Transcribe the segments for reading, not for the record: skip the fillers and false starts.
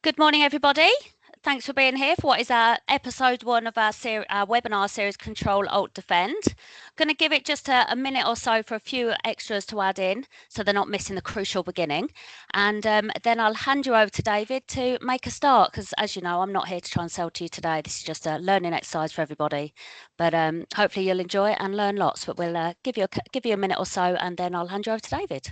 Good morning, everybody. Thanks for being here for what is our episode 1 of our webinar series, CTRL-ALT-DFND. I'm going to give it just a minute or so for a few extras to add in, so they're not missing the crucial beginning. And then I'll hand you over to David to make a start, because as you know, I'm not here to try and sell to you today. This is just a learning exercise for everybody. But hopefully you'll enjoy it and learn lots. But we'll give you a minute or so, and then I'll hand you over to David.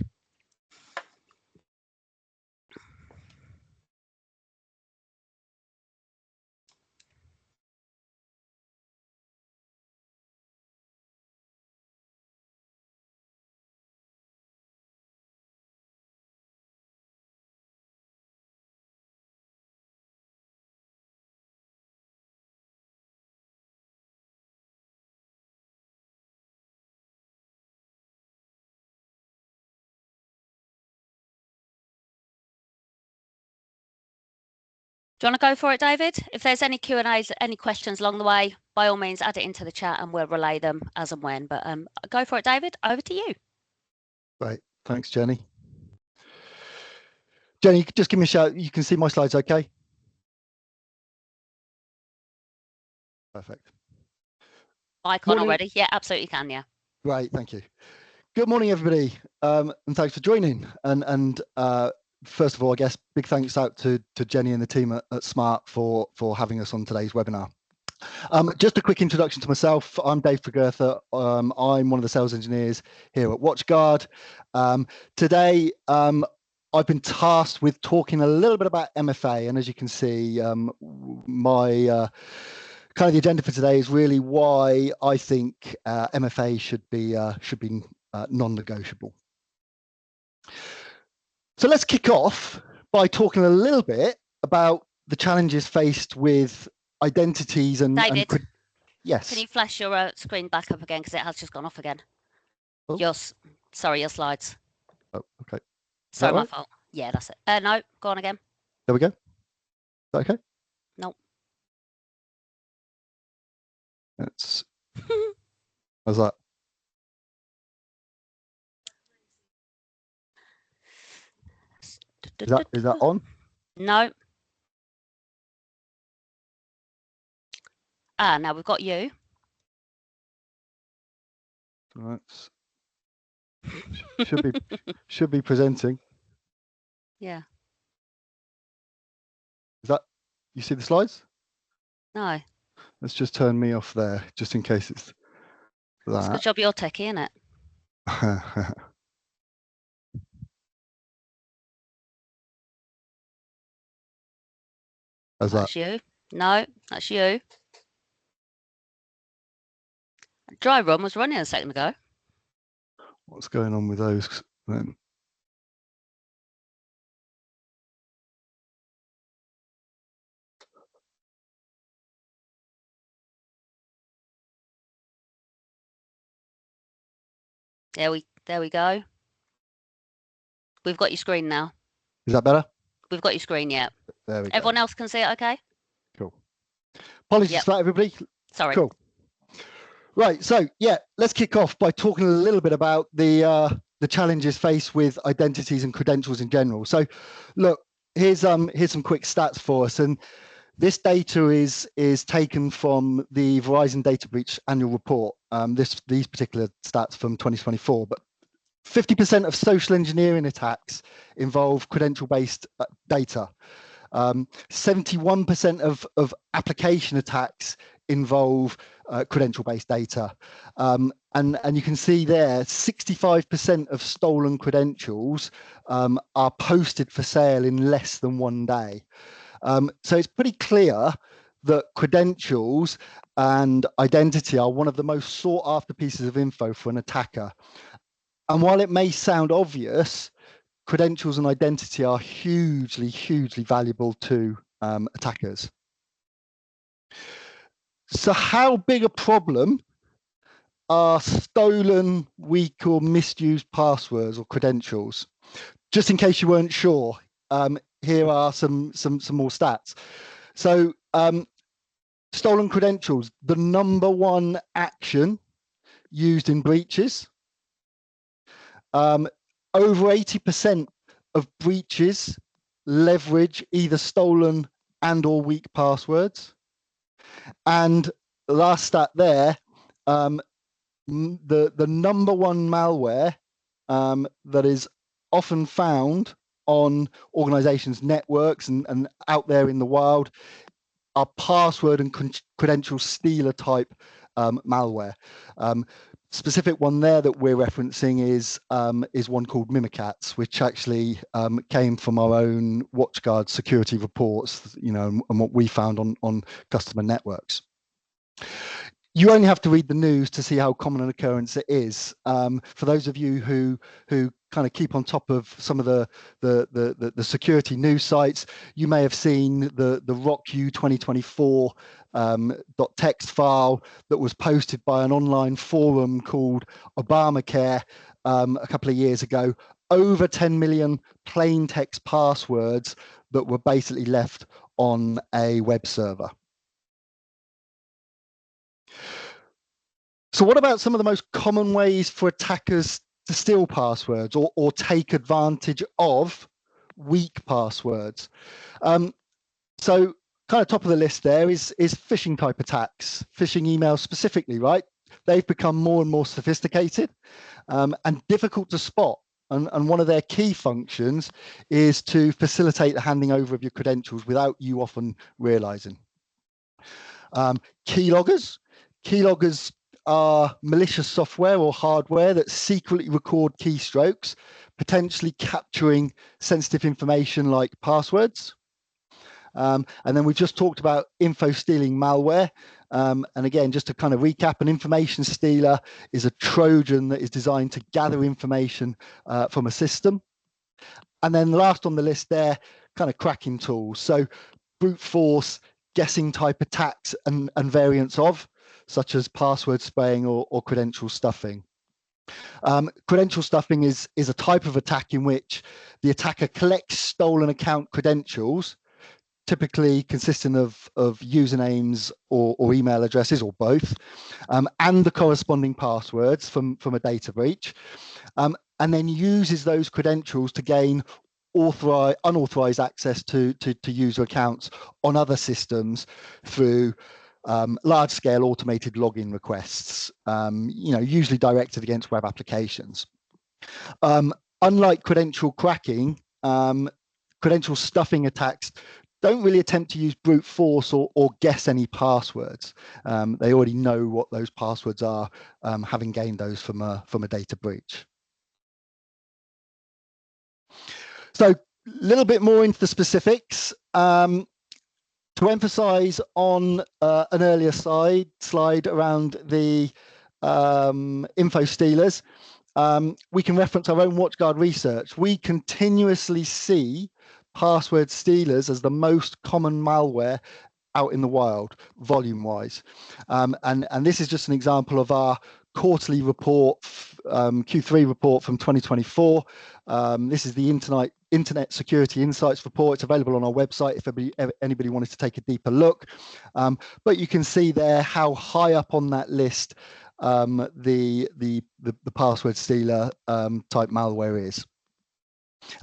Do you want to go for it, David? If there's any Q&As, any questions along the way, by all means, add it into the chat and we'll relay them as and when. But go for it, David. Over to you. Great. Thanks, Jenny. Jenny, just give me a shout. You can see my slides okay? Perfect. Icon already? Yeah, absolutely can, yeah. Great, thank you. Good morning, everybody, and thanks for joining. And first of all, I guess big thanks out to Jenny and the team at Smart for having us on today's webinar. Just a quick introduction to myself. I'm Dave Fergertha. I'm one of the sales engineers here at WatchGuard. Today, I've been tasked with talking a little bit about MFA, and as you can see, my kind of the agenda for today is really why I think MFA should be non-negotiable. So let's kick off by talking a little bit about the challenges faced with identities and David, yes. Can you flash your screen back up again, because it has just gone off again? Oh. Sorry, your slides. Oh, okay. Sorry, my fault. Yeah, that's it. No, go on again. There we go. Is that okay? Nope. That's how's that? Is that on? No. Now we've got you. Right. Should be presenting. Yeah. Is that, you see the slides? No. Let's just turn me off there, just in case it's that. It's a good job you're techie, isn't it? How's that's that? You. No, that's you. Dry run was running a second ago. What's going on with those then? There we go. We've got your screen now. Is that better? We've got your screen, yeah. There we go. Everyone else can see it okay? Cool. Apologies for that, everybody. Sorry. Cool. Right, so yeah, let's kick off by talking a little bit about the challenges faced with identities and credentials in general. So look, here's some quick stats for us, and this data is taken from the Verizon Data Breach Annual Report. These particular stats from 2024, but 50% of social engineering attacks involve credential-based data. 71% of application attacks involve credential-based data. And you can see there, 65% of stolen credentials are posted for sale in less than 1 day. So it's pretty clear that credentials and identity are one of the most sought after pieces of info for an attacker. And while it may sound obvious, credentials and identity are hugely valuable to attackers. So how big a problem are stolen, weak or misused passwords or credentials? Just in case you weren't sure, here are some more stats. So stolen credentials, the #1 action used in breaches. Over 80% of breaches leverage either stolen and or weak passwords. And the last stat there, the number one malware that is often found on organizations' networks and out there in the wild are password and credential stealer type malware. Specific one there that we're referencing is one called Mimikatz, which actually came from our own WatchGuard security reports, and what we found on customer networks. You only have to read the news to see how common an occurrence it is. For those of you who kind of keep on top of some of the security news sites, you may have seen the RockU 2024 .text file that was posted by an online forum called Obamacare a couple of years ago. Over 10 million plain text passwords that were basically left on a web server. So what about some of the most common ways for attackers to steal passwords or take advantage of weak passwords? So kind of top of the list there is phishing type attacks, phishing emails specifically, right? They've become more and more sophisticated and difficult to spot. And one of their key functions is to facilitate the handing over of your credentials without you often realizing. Keyloggers are malicious software or hardware that secretly record keystrokes, potentially capturing sensitive information like passwords. And then we've just talked about info stealing malware. And again, just to kind of recap, an information stealer is a Trojan that is designed to gather information from a system. And then last on the list there, kind of cracking tools. So brute force, guessing type attacks and variants of, such as password spraying or credential stuffing. Credential stuffing is a type of attack in which the attacker collects stolen account credentials, typically consisting of usernames or email addresses or both, and the corresponding passwords from a data breach, and then uses those credentials to gain unauthorized access to user accounts on other systems through large-scale automated login requests, usually directed against web applications. Unlike credential cracking, credential stuffing attacks don't really attempt to use brute force or guess any passwords. They already know what those passwords are, having gained those from a data breach. So a little bit more into the specifics. To emphasize on an earlier slide around the info stealers, we can reference our own WatchGuard research. We continuously see password stealers as the most common malware out in the wild, volume-wise. And this is just an example of our quarterly report, Q3 report from 2024. This is the Internet Security Insights report. It's available on our website if anybody wanted to take a deeper look. But you can see there how high up on that list the password stealer type malware is.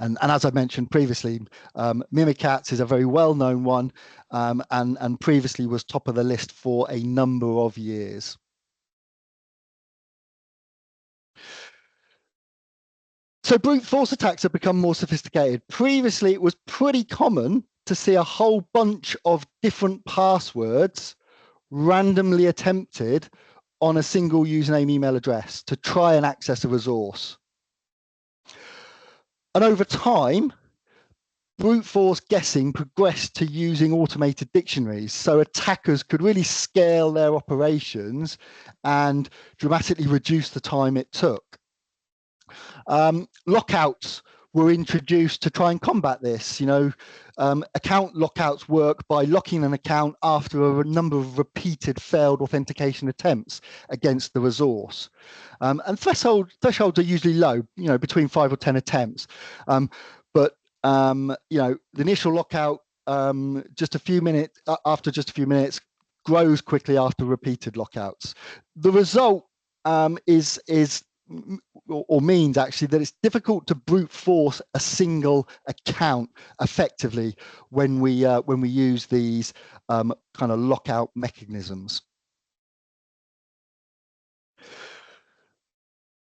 And as I mentioned previously, Mimikatz is a very well-known one, and previously was top of the list for a number of years. So brute force attacks have become more sophisticated. Previously, it was pretty common to see a whole bunch of different passwords randomly attempted on a single username email address to try and access a resource. And over time, brute force guessing progressed to using automated dictionaries, so attackers could really scale their operations and dramatically reduce the time it took. Lockouts were introduced to try and combat this. Account lockouts work by locking an account after a number of repeated failed authentication attempts against the resource. And thresholds are usually low, between 5 or 10 attempts. But the initial lockout after just a few minutes grows quickly after repeated lockouts. The result is or means actually that it's difficult to brute force a single account effectively when we use these kind of lockout mechanisms.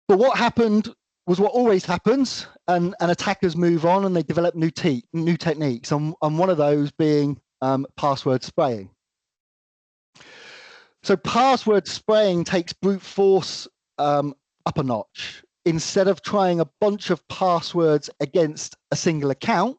But what happened was what always happens, and attackers move on and they develop new techniques, and one of those being password spraying. So password spraying takes brute force up a notch. Instead of trying a bunch of passwords against a single account,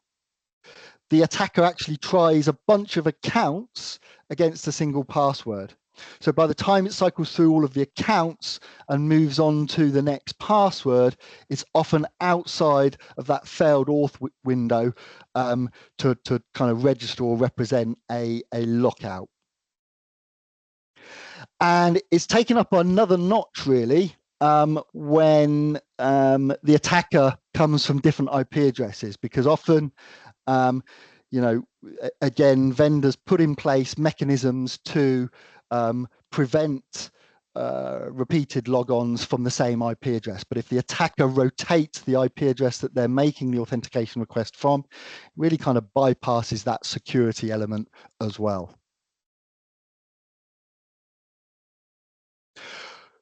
the attacker actually tries a bunch of accounts against a single password. So by the time it cycles through all of the accounts and moves on to the next password, it's often outside of that failed auth window to kind of register or represent a lockout. And it's taken up another notch, really, when the attacker comes from different IP addresses, because often, you know, again, vendors put in place mechanisms to prevent repeated logons from the same IP address. But if the attacker rotates the IP address that they're making the authentication request from, it really kind of bypasses that security element as well.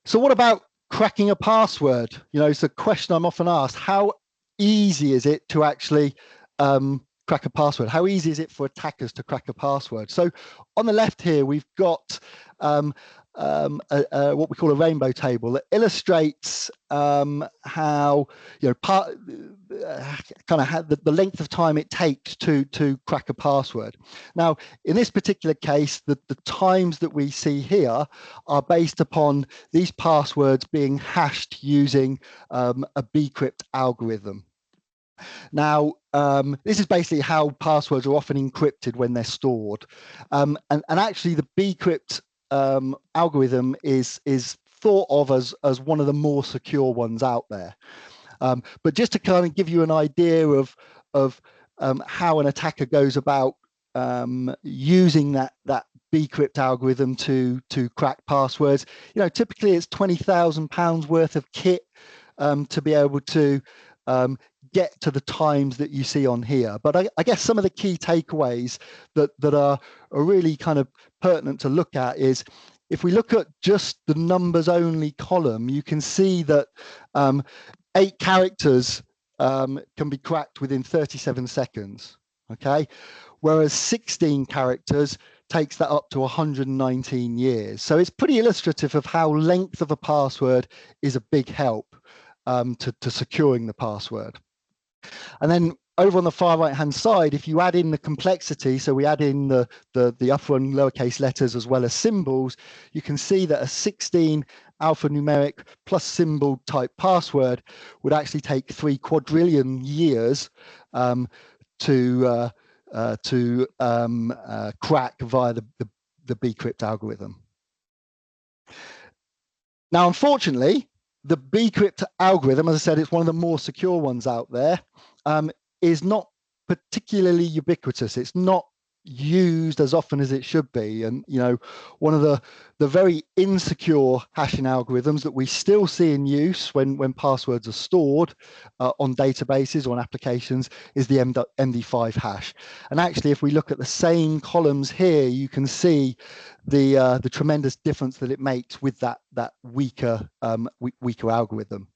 So what about cracking a password? You know, it's a question I'm often asked. How easy is it to actually crack a password? How easy is it for attackers to crack a password? So on the left here, we've got what we call a rainbow table that illustrates how, you know, kind of the length of time it takes to crack a password. Now, in this particular case, the times that we see here are based upon these passwords being hashed using a bcrypt algorithm. Now, this is basically how passwords are often encrypted when they're stored, and actually the bcrypt algorithm is thought of as one of the more secure ones out there. But just to kind of give you an idea of how an attacker goes about using that bcrypt algorithm to crack passwords, you know, typically it's £20,000 worth of kit to be able to get to the times that you see on here. But I guess some of the key takeaways that are really kind of pertinent to look at is, if we look at just the numbers only column, you can see that 8 characters can be cracked within 37 seconds, okay? Whereas 16 characters takes that up to 119 years. So it's pretty illustrative of how length of a password is a big help to securing the password. And then over on the far right hand side, if you add in the complexity, so we add in the upper and lowercase letters as well as symbols, you can see that a 16 alphanumeric plus symbol type password would actually take 3 quadrillion years to crack via the bcrypt algorithm. Now, unfortunately, the bcrypt algorithm, as I said, it's one of the more secure ones out there, is not particularly ubiquitous. It's not used as often as it should be. And, you know, one of the very insecure hashing algorithms that we still see in use when passwords are stored on databases or on applications is the MD5 hash. And actually, if we look at the same columns here, you can see the tremendous difference that it makes with that weaker algorithm.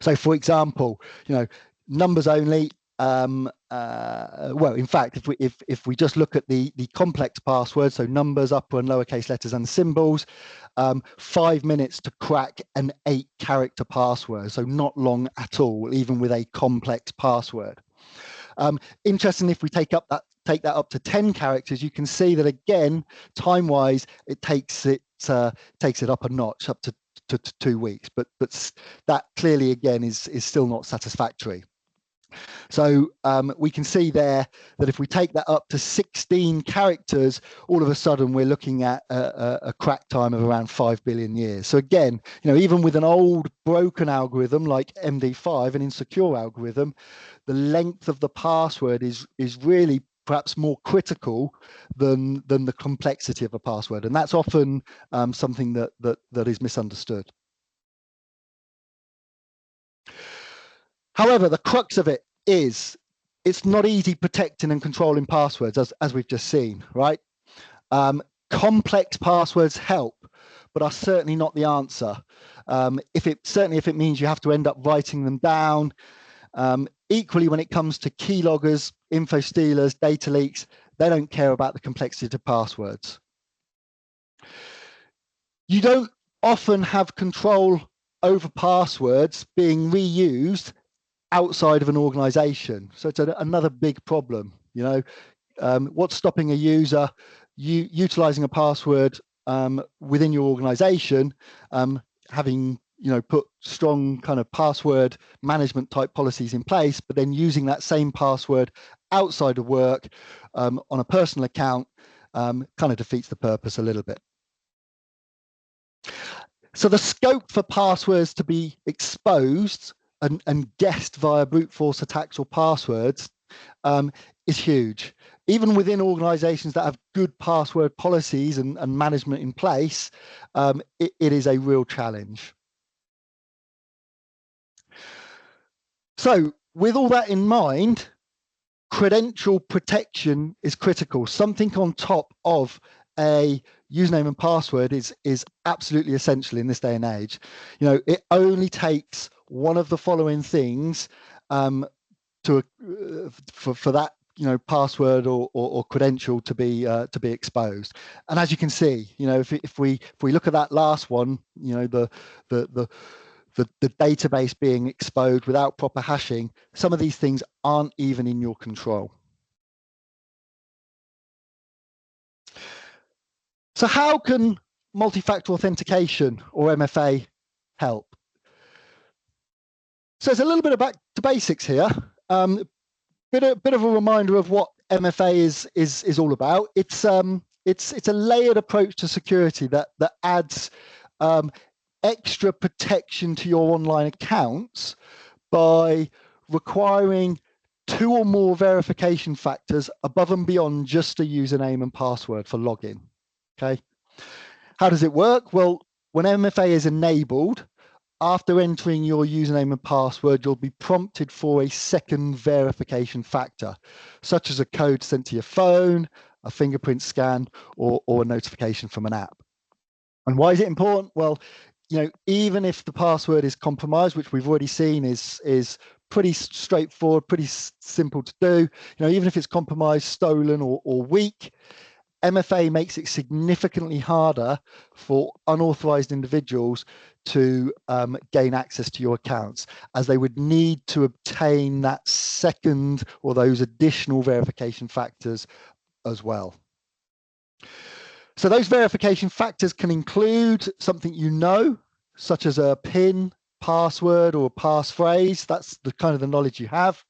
So, for example, you know, numbers only. Well, in fact, if we just look at the complex passwords, so numbers, upper and lowercase letters and symbols, 5 minutes to crack an 8-character password, so not long at all, even with a complex password. Interestingly, if we take that up to 10 characters, you can see that again, time-wise, it takes it up a notch, up to 2 weeks. But that clearly again is still not satisfactory. So we can see there that if we take that up to 16 characters, all of a sudden we're looking at a crack time of around 5 billion years. So again, you know, even with an old broken algorithm like MD5, an insecure algorithm, the length of the password is really perhaps more critical than the complexity of a password, and that's often something that is misunderstood. However, the crux of it is it's not easy protecting and controlling passwords, as we've just seen, right? Complex passwords help, but are certainly not the answer. If it means you have to end up writing them down. Equally, when it comes to keyloggers, info stealers, data leaks, they don't care about the complexity of passwords. You don't often have control over passwords being reused outside of an organization. So it's another big problem. What's stopping a user utilizing a password within your organization, having put strong kind of password management type policies in place, but then using that same password outside of work on a personal account kind of defeats the purpose a little bit. So the scope for passwords to be exposed and guessed via brute force attacks or passwords is huge. Even within organizations that have good password policies and management in place, it is a real challenge. So with all that in mind, credential protection is critical. Something on top of a username and password is absolutely essential in this day and age. It only takes one of the following things for that password or credential to be exposed. And as you can see, if we look at that last one, the database being exposed without proper hashing, some of these things aren't even in your control. So how can multi-factor authentication or MFA help? So it's a little bit of back to basics here. Bit of a reminder of what MFA is all about. It's a layered approach to security that adds extra protection to your online accounts by requiring 2 or more verification factors above and beyond just a username and password for login. Okay. How does it work? Well, when MFA is enabled, after entering your username and password, you'll be prompted for a second verification factor, such as a code sent to your phone, a fingerprint scan, or a notification from an app. And why is it important? Well, even if the password is compromised, which we've already seen is pretty straightforward, pretty simple to do, even if it's compromised, stolen, or weak, MFA makes it significantly harder for unauthorized individuals to gain access to your accounts, as they would need to obtain that second or those additional verification factors as well. So those verification factors can include something such as a PIN, password, or passphrase. That's the kind of the knowledge you have.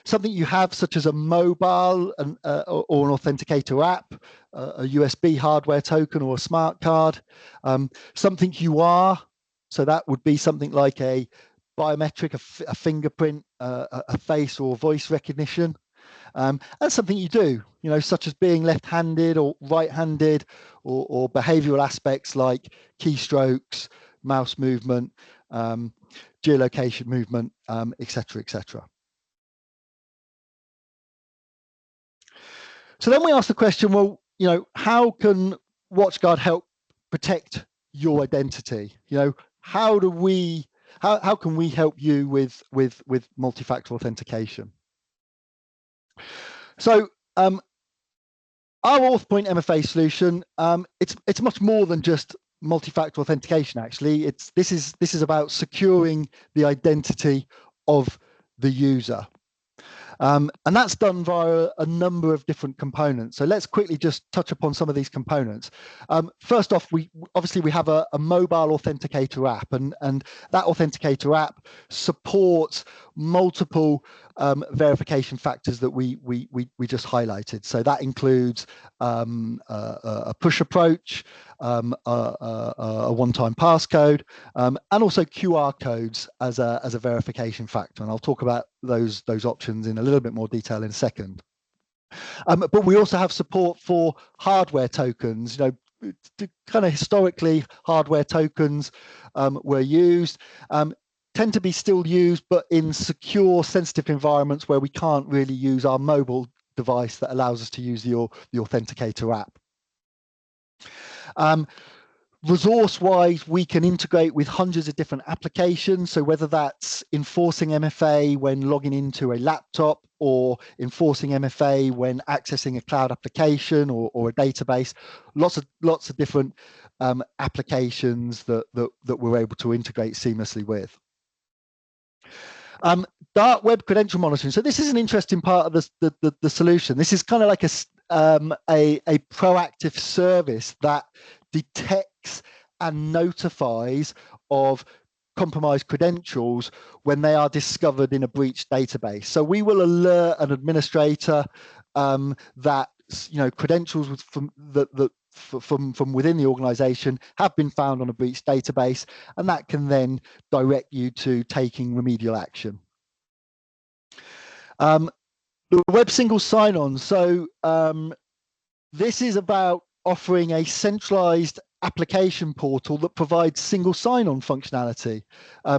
Something you have, such as a mobile or an authenticator app, a USB hardware token, or a smart card. Something you are, so that would be something like a biometric, a fingerprint, a face or voice recognition. And something you do, such as being left-handed or right-handed, or behavioral aspects like keystrokes, mouse movement, geolocation movement, etc., etc. So then we ask the question, well, how can WatchGuard help protect your identity? How can we help you with multi-factor authentication? So our AuthPoint MFA solution, it's much more than just multi-factor authentication. Actually, this is about securing the identity of the user. And that's done via a number of different components. So let's quickly just touch upon some of these components. First off, we have a mobile authenticator app, and that authenticator app supports multiple verification factors that we just highlighted. So that includes a push approach, a one-time passcode, and also QR codes as a verification factor. And I'll talk about those options in a little bit more detail in a second. But we also have support for hardware tokens. Kind of historically, hardware tokens were used. tend to be still used, but in secure, sensitive environments where we can't really use our mobile device that allows us to use the Authenticator app. Resource-wise, we can integrate with hundreds of different applications. So whether that's enforcing MFA when logging into a laptop, or enforcing MFA when accessing a cloud application or a database, lots of different applications that we're able to integrate seamlessly with. Dark web credential monitoring. So this is an interesting part of the solution. This is kind of like a proactive service that detects and notifies of compromised credentials when they are discovered in a breached database. So we will alert an administrator that credentials from within the organization have been found on a breached database, and that can then direct you to taking remedial action. The web single sign-on. So this is about offering a centralized application portal that provides single sign-on functionality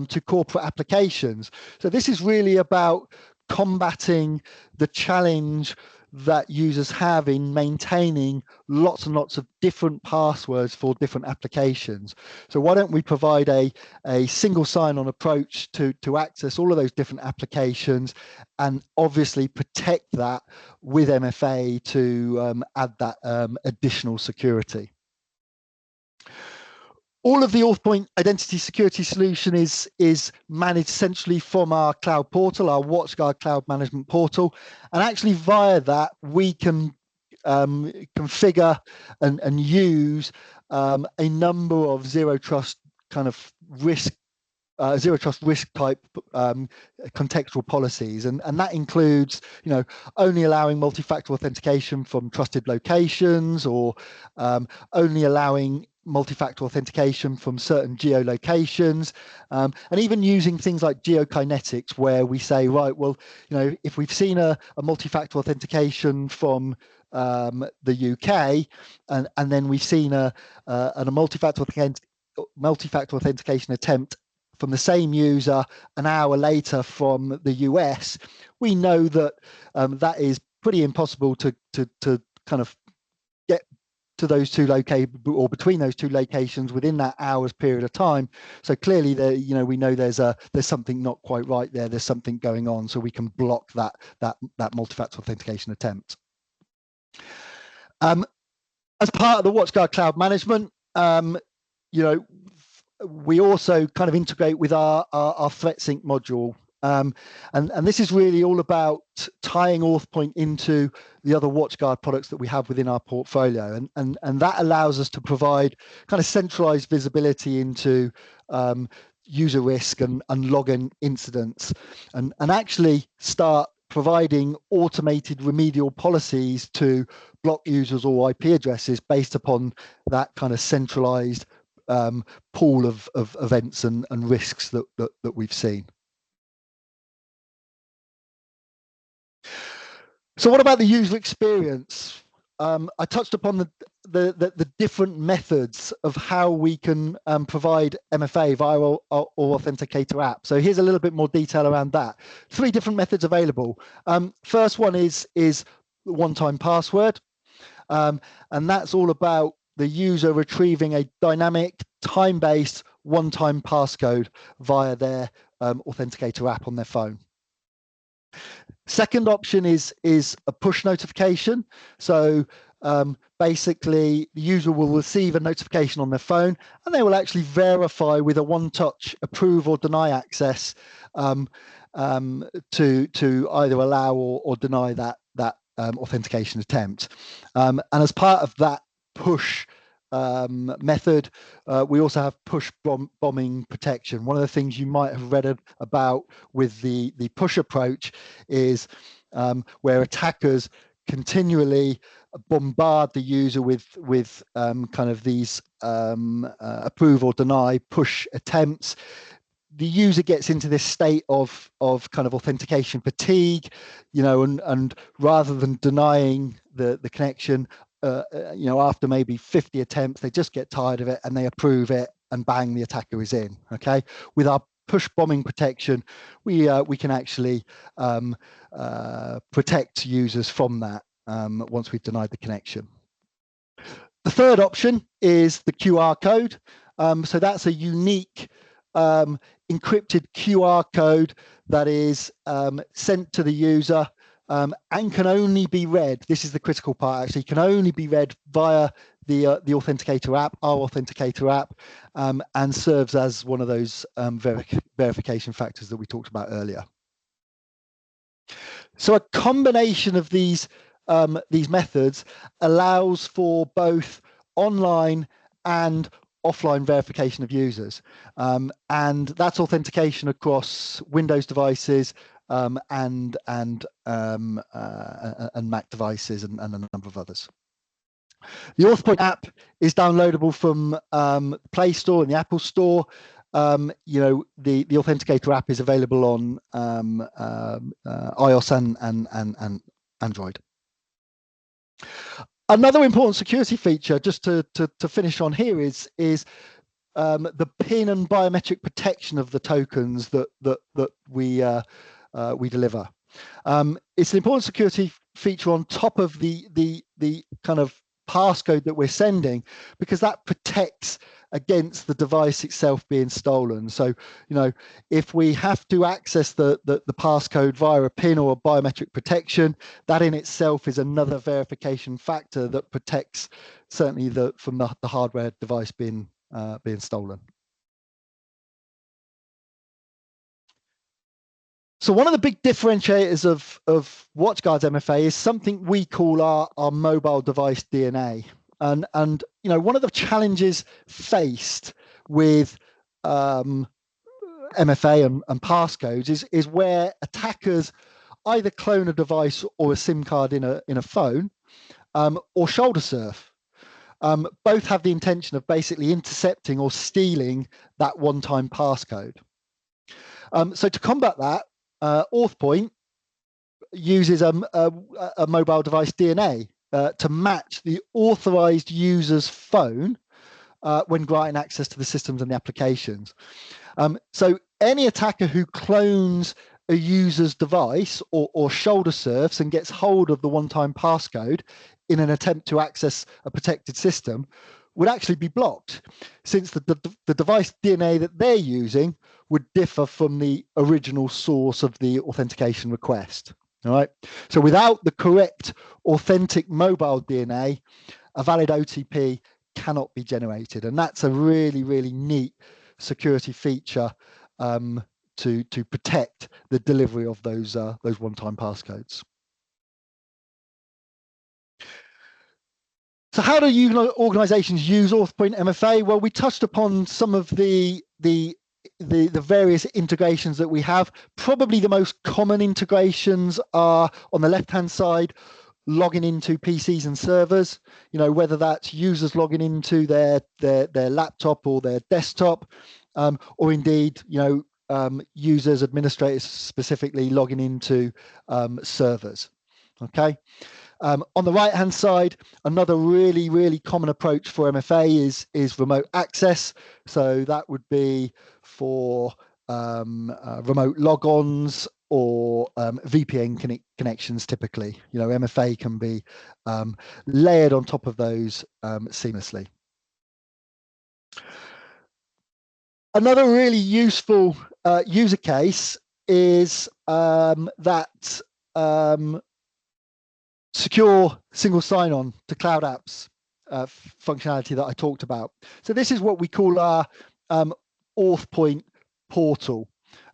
to corporate applications. So this is really about combating the challenge that users have in maintaining lots and lots of different passwords for different applications. So why don't we provide a single sign-on approach to access all of those different applications, and obviously protect that with MFA to add that additional security. All of the AuthPoint identity security solution is managed centrally from our cloud portal, our WatchGuard cloud management portal, and actually via that we can configure and use a number of zero trust kind of risk type contextual policies, and that includes only allowing multi-factor authentication from trusted locations, or only allowing multi-factor authentication from certain geolocations, and even using things like geokinetics, where we say, right, well, if we've seen a multi-factor authentication from the UK, and then we've seen a multi-factor authentication attempt from the same user an hour later from the US, we know that that is pretty impossible to kind of get to those two locations, or between those two locations within that hour's period of time. So clearly, we know there's something not quite right there. There's something going on, so we can block that multi-factor authentication attempt. As part of the WatchGuard cloud management, we also kind of integrate with our ThreatSync module. And this is really all about tying AuthPoint into the other WatchGuard products that we have within our portfolio. And that allows us to provide kind of centralized visibility into user risk and login incidents, and actually start providing automated remedial policies to block users or IP addresses based upon that kind of centralized pool of events and risks that we've seen. So what about the user experience? I touched upon the different methods of how we can provide MFA via our Authenticator app. So here's a little bit more detail around that. 3 different methods available. First one is one-time password, and that's all about the user retrieving a dynamic, time-based, one-time passcode via their Authenticator app on their phone. Second option is a push notification. So basically, the user will receive a notification on their phone, and they will actually verify with a one-touch approve or deny access to either allow or deny that authentication attempt. And as part of that push method, we also have push bombing protection. One of the things you might have read about with the push approach is where attackers continually bombard the user with kind of these approve or deny push attempts. The user gets into this state of kind of authentication fatigue, and rather than denying the connection, after maybe 50 attempts, they just get tired of it and they approve it, and bang, the attacker is in. Okay, with our push bombing protection, we can actually protect users from that once we've denied the connection. The third option is the QR code. So that's a unique encrypted QR code that is sent to the user and can only be read. This is the critical part, actually, can only be read via the Authenticator app, our Authenticator app, and serves as one of those verification factors that we talked about earlier. So a combination of these methods allows for both online and offline verification of users, and that's authentication across Windows devices and Mac devices and a number of others. The AuthPoint app is downloadable from Play Store and the Apple Store. You know, the Authenticator app is available on iOS and Android. Another important security feature, just to finish on here, is the PIN and biometric protection of the tokens that we deliver. It's an important security feature on top of the kind of passcode that we're sending, because that protects against the device itself being stolen. So, you know, if we have to access the passcode via a PIN or a biometric protection, that in itself is another verification factor that protects certainly from the hardware device being stolen. So one of the big differentiators of WatchGuard's MFA is something we call our mobile device DNA. And you know, one of the challenges faced with MFA and passcodes is where attackers either clone a device or a SIM card in a phone, or shoulder surf. Both have the intention of basically intercepting or stealing that one-time passcode. So to combat that, AuthPoint uses a mobile device DNA to match the authorized user's phone when granting access to the systems and the applications. So any attacker who clones a user's device or shoulder surfs and gets hold of the one-time passcode in an attempt to access a protected system would actually be blocked, since the device DNA that they're using would differ from the original source of the authentication request. All right. So without the correct authentic mobile DNA, a valid OTP cannot be generated, and that's a really, really neat security feature to protect the delivery of those one-time passcodes. So how do organizations use AuthPoint MFA? Well, we touched upon some of the various integrations that we have. Probably the most common integrations are on the left-hand side, logging into PCs and servers, you know, whether that's users logging into their laptop or their desktop, or indeed, you know, users, administrators specifically logging into servers. Okay. On the right-hand side, another really, really common approach for MFA is remote access. So that would be for remote logons or VPN connections typically. You know, MFA can be layered on top of those seamlessly. Another really useful user case is that secure single sign-on to cloud apps functionality that I talked about. So this is what we call our AuthPoint portal,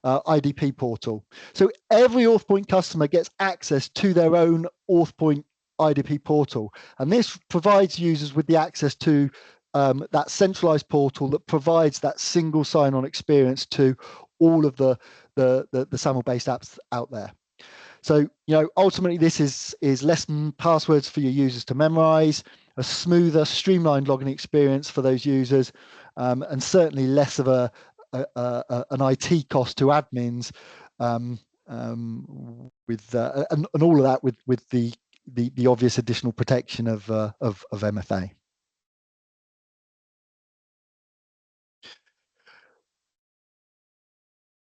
IDP portal. So every AuthPoint customer gets access to their own AuthPoint IDP portal, and this provides users with the access to that centralized portal that provides that single sign-on experience to all of the SAML-based apps out there. So, you know, ultimately this is less passwords for your users to memorize, a smoother, streamlined login experience for those users, and certainly less of an IT cost to admins, with and all of that with the obvious additional protection of MFA.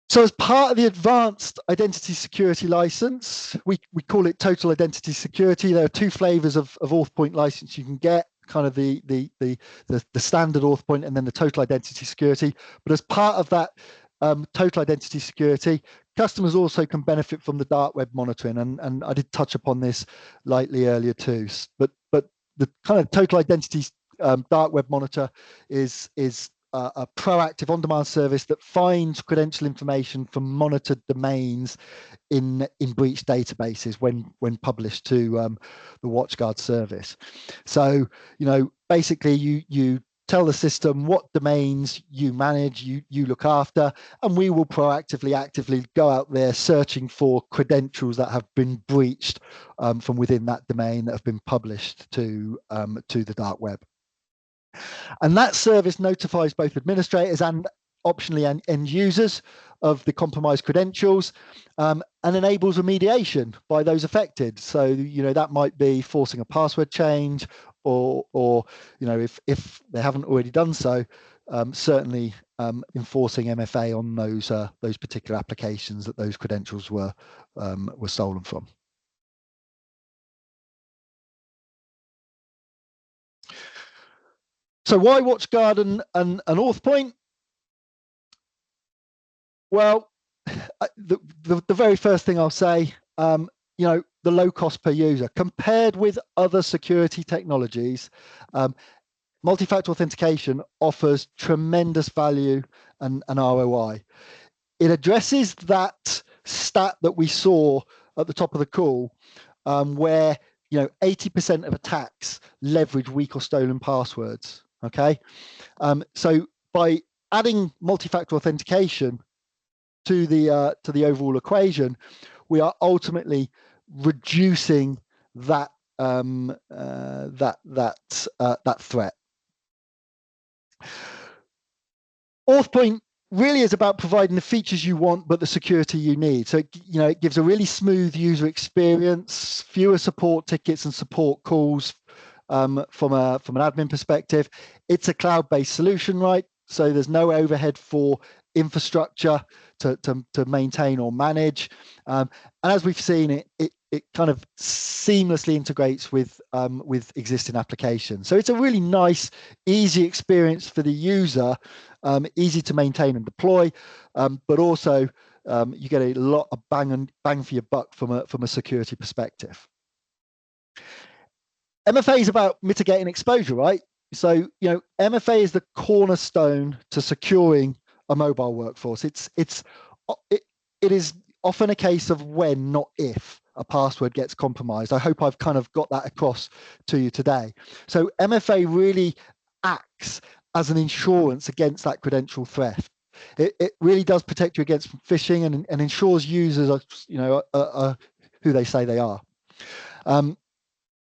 So as part of the advanced identity security license, we call it total identity security. There are two flavors of auth point license you can get, kind of the standard auth point and then the total identity security. But as part of that total identity security, customers also can benefit from the dark web monitoring. And I did touch upon this lightly earlier too. But the kind of total identity dark web monitor is a proactive on-demand service that finds credential information from monitored domains in breach databases when published to the WatchGuard service. So, basically you tell the system what domains you manage, you look after, and we will proactively, actively go out there searching for credentials that have been breached from within that domain that have been published to the dark web. And that service notifies both administrators and optionally end users of the compromised credentials and enables remediation by those affected. So, that might be forcing a password change or if they haven't already done so, certainly enforcing MFA on those particular applications that those credentials were stolen from. So why WatchGuard and AuthPoint? Well, the very first thing I'll say, the low cost per user compared with other security technologies, multi-factor authentication offers tremendous value and ROI. It addresses that stat that we saw at the top of the call, where 80% of attacks leverage weak or stolen passwords. Okay, so by adding multi-factor authentication to the overall equation, we are ultimately reducing that that threat. AuthPoint really is about providing the features you want, but the security you need. So it gives a really smooth user experience, fewer support tickets and support calls from an admin perspective. It's a cloud-based solution, right? So there's no overhead for infrastructure to maintain or manage. And as we've seen, it kind of seamlessly integrates with existing applications. So it's a really nice, easy experience for the user, easy to maintain and deploy, but also you get a lot of bang for your buck from a security perspective. MFA is about mitigating exposure, right? So, MFA is the cornerstone to securing a mobile workforce. It is often a case of when, not if, a password gets compromised. I hope I've kind of got that across to you today. So MFA really acts as an insurance against that credential theft. It really does protect you against phishing and ensures users are who they say they are.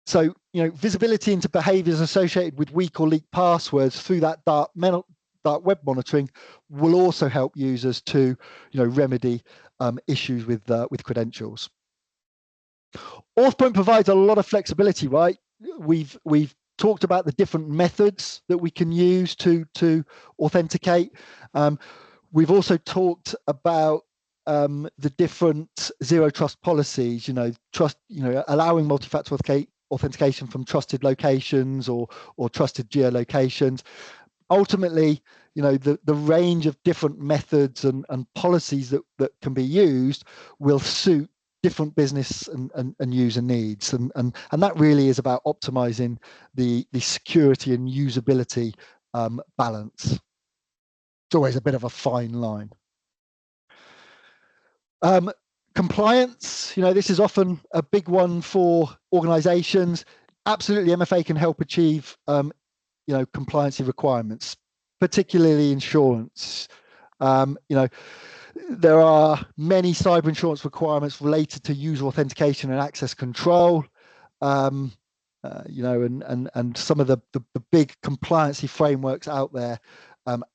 So, visibility into behaviors associated with weak or leaked passwords through that dark web monitoring will also help users to, remedy issues with credentials. AuthPoint provides a lot of flexibility, right? We've talked about the different methods that we can use to authenticate. We've also talked about the different zero trust policies, allowing multi-factor authentication from trusted locations or trusted geolocations. Ultimately, the range of different methods and policies that can be used will suit different business and user needs, and that really is about optimizing the security and usability balance. It's always a bit of a fine line. Compliance, this is often a big one for organizations. Absolutely, MFA can help achieve, compliancy requirements, particularly insurance. There are many cyber insurance requirements related to user authentication and access control. And some of the big compliancy frameworks out there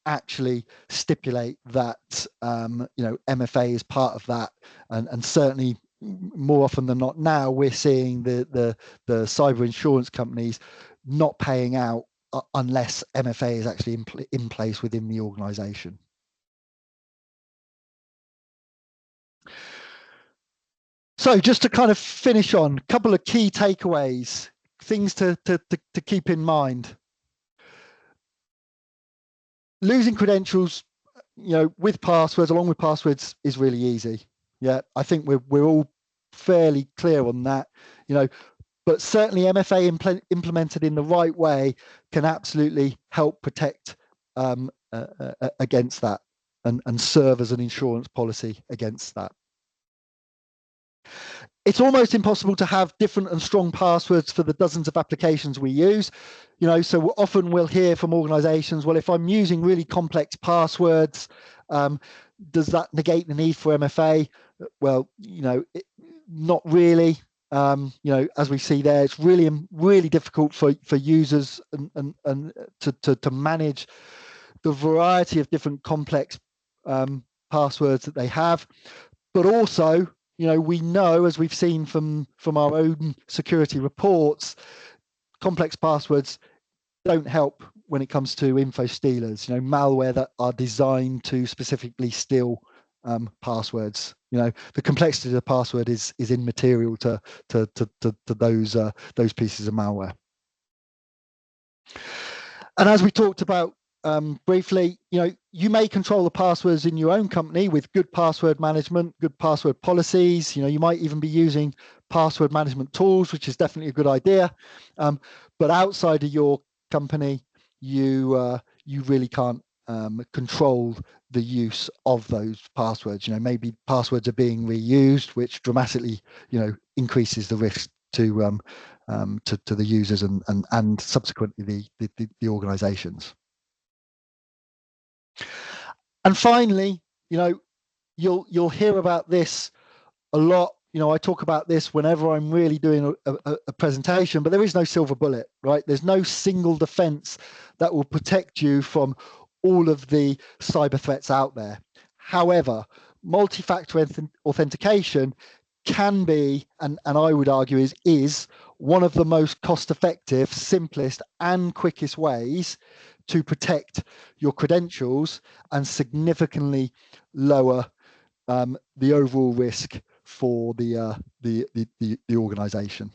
actually stipulate that MFA is part of that, and certainly more often than not now we're seeing the cyber insurance companies not paying out unless MFA is actually in place within the organization. So just to kind of finish on, a couple of key takeaways, things to keep in mind. Losing credentials, with passwords, along with passwords, is really easy. Yeah, I think we're all fairly clear on that. But certainly MFA implemented in the right way can absolutely help protect against that and serve as an insurance policy against that. It's almost impossible to have different and strong passwords for the dozens of applications we use. So often we'll hear from organizations, well, if I'm using really complex passwords, does that negate the need for MFA? Well, not really. As we see there, it's really difficult for users and to manage the variety of different complex passwords that they have. But also, we know, as we've seen from our own security reports, complex passwords don't help when it comes to info stealers, malware that are designed to specifically steal passwords. The complexity of the password is immaterial to those pieces of malware. And as we talked about briefly, you may control the passwords in your own company with good password management, good password policies. You might even be using password management tools, which is definitely a good idea. But outside of your company, you really can't control the use of those passwords. Maybe passwords are being reused, which dramatically, increases the risk to the users and subsequently the organizations. And finally, you'll hear about this a lot. I talk about this whenever I'm really doing a presentation, but there is no silver bullet, right? There's no single defense that will protect you from all of the cyber threats out there. However, multi-factor authentication can be, and I would argue is one of the most cost-effective, simplest, and quickest ways to protect your credentials and significantly lower the overall risk for the organization.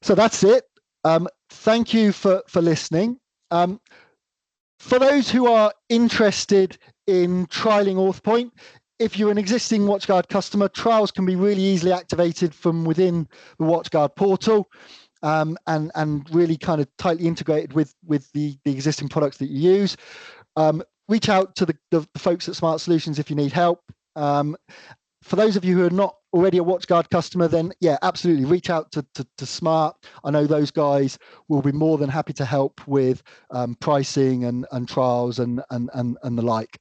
So that's it. Thank you for listening. For those who are interested in trialing AuthPoint, if you're an existing WatchGuard customer, trials can be really easily activated from within the WatchGuard portal. And really kind of tightly integrated with the existing products that you use. Reach out to the folks at Smart Solutions if you need help. For those of you who are not already a WatchGuard customer, then yeah, absolutely reach out to Smart. I know those guys will be more than happy to help with pricing and trials and the like.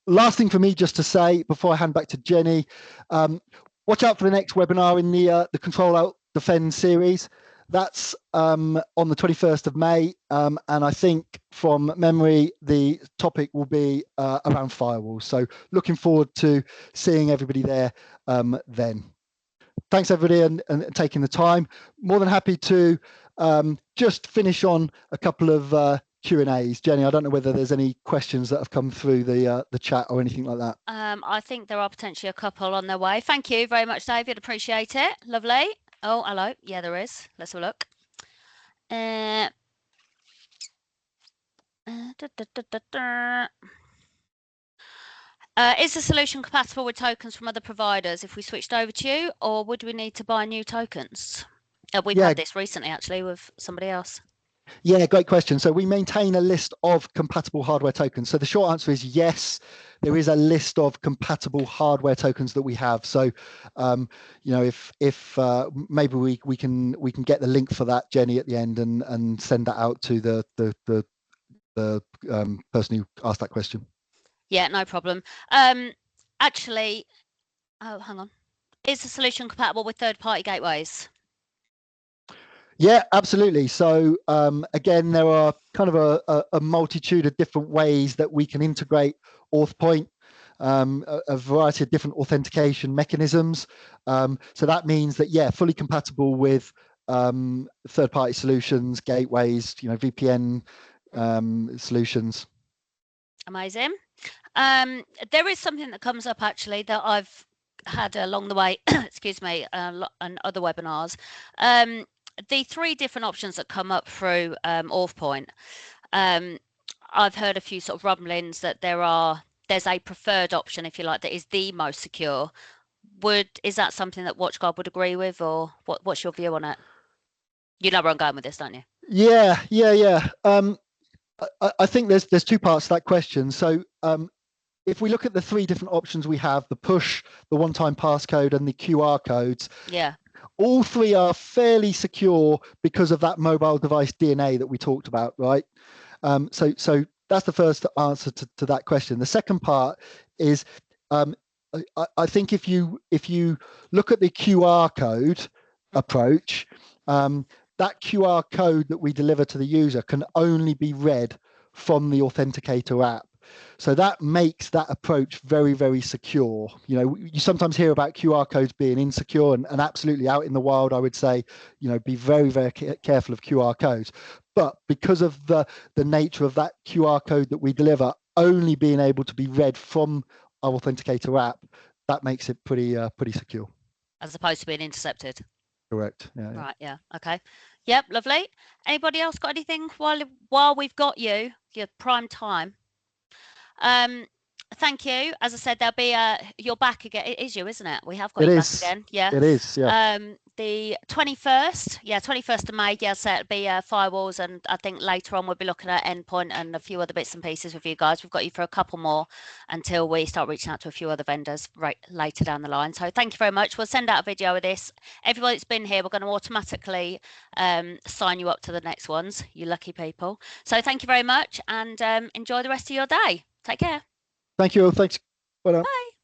Last thing for me just to say before I hand back to Jenny, watch out for the next webinar in the CTRL-ALT-DFND series. That's on the 21st of May, and I think from memory the topic will be around firewalls. So looking forward to seeing everybody there then. Thanks everybody and taking the time. More than happy to just finish on a couple of Q&As. Jenny, I don't know whether there's any questions that have come through the chat or anything like that. I think there are potentially a couple on their way. Thank you very much, David. Appreciate it. Lovely. Oh, hello. Yeah, there is. Let's have a look. Is the solution compatible with tokens from other providers if we switched over to you, or would we need to buy new tokens? We've had this recently, actually, with somebody else. Yeah, great question. So we maintain a list of compatible hardware tokens. So the short answer is yes, there is a list of compatible hardware tokens that we have. So, if maybe we can get the link for that, Jenny, at the end and send that out to the person who asked that question. Yeah, no problem. Actually, oh, hang on. Is the solution compatible with third-party gateways? Yeah, absolutely. So again, there are kind of a multitude of different ways that we can integrate AuthPoint, a variety of different authentication mechanisms. So that means that, yeah, fully compatible with third-party solutions, gateways, VPN solutions. Amazing. There is something that comes up actually that I've had along the way, excuse me, and other webinars. The 3 different options that come up through AuthPoint. I've heard a few sort of rumblings that there's a preferred option, if you like, that is the most secure. Is that something that WatchGuard would agree with, or what's your view on it? You know where I'm going with this, don't you? Yeah. I think there's 2 parts to that question. So if we look at the 3 different options we have, the push, the one-time passcode, and the QR codes, all 3 are fairly secure because of that mobile device DNA that we talked about, right? So that's the first answer to that question. The second part is, I think if you look at the QR code approach, that QR code that we deliver to the user can only be read from the Authenticator app. So that makes that approach very, very secure. You know, you sometimes hear about QR codes being insecure, and absolutely out in the wild, I would say, you know, be very, very careful of QR codes. But because of the nature of that QR code that we deliver only being able to be read from our Authenticator app, that makes it pretty secure. As opposed to being intercepted. Correct. Yeah. Right. Yeah. Okay. Yep. Lovely. Anybody else got anything while we've got you, your prime time? Thank you. As I said, there'll be you're back again. It is you, isn't it? We have got you back again. Yeah. It is. Yeah. The 21st. Yeah, 21st of May. Yeah, so it'll be firewalls, and I think later on we'll be looking at endpoint and a few other bits and pieces with you guys. We've got you for a couple more until we start reaching out to a few other vendors right later down the line. So thank you very much. We'll send out a video of this. Everybody that's been here, we're going to automatically sign you up to the next ones. You lucky people. So thank you very much, and enjoy the rest of your day. Take care. Thank you. Thanks. Bye now. Bye.